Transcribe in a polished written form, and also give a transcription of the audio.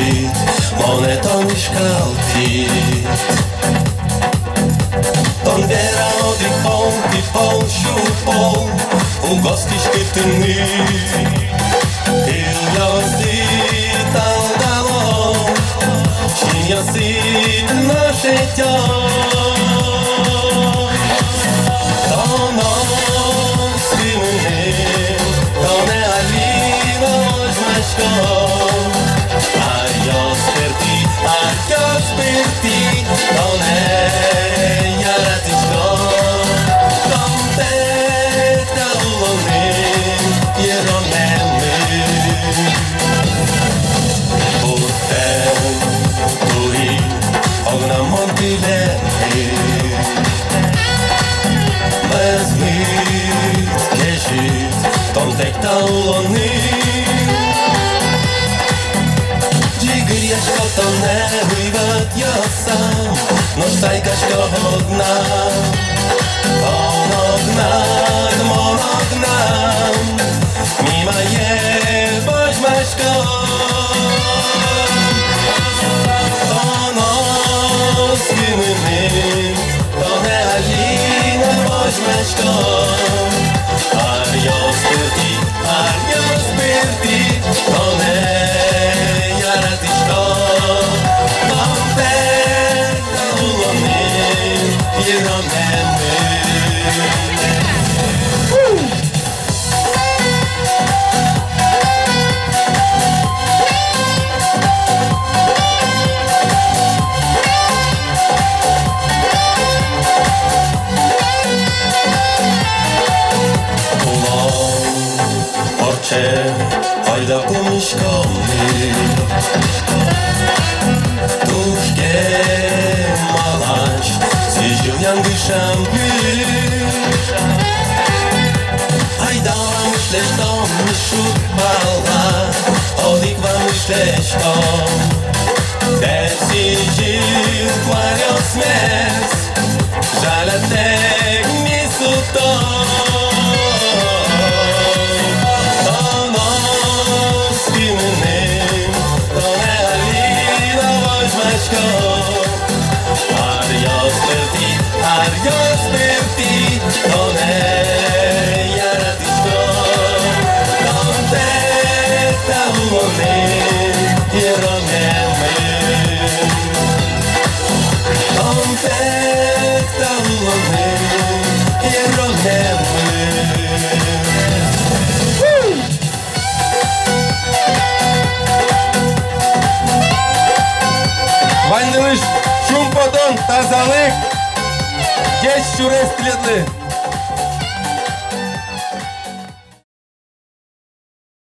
sfârșit moneton șcalpit. Tondera odipon, tipon, șupon, u gostiš kitni. Il al dalo, činja si naše telo. To nebyvat ja sám, no stajkaš koho gnám, ono gnám, mima jebaš maško. Ono skimim, to ne alina boš maško. Arjo spirti, to ne jaratiško. Hayda komishkomi Tuhke malash Sijum yangi shampi Hayda myśleć to Mishut bala Odik wam myśleć to Dersi dziw Kłario śmierć Żalatek mi suto Arjo spirti, to ne jaratiško. Kontekta ulone, jeroneme. Kontekta ulone, jeroneme. Bandılış, şumpadan tazalık. Geç şuraya stiletli.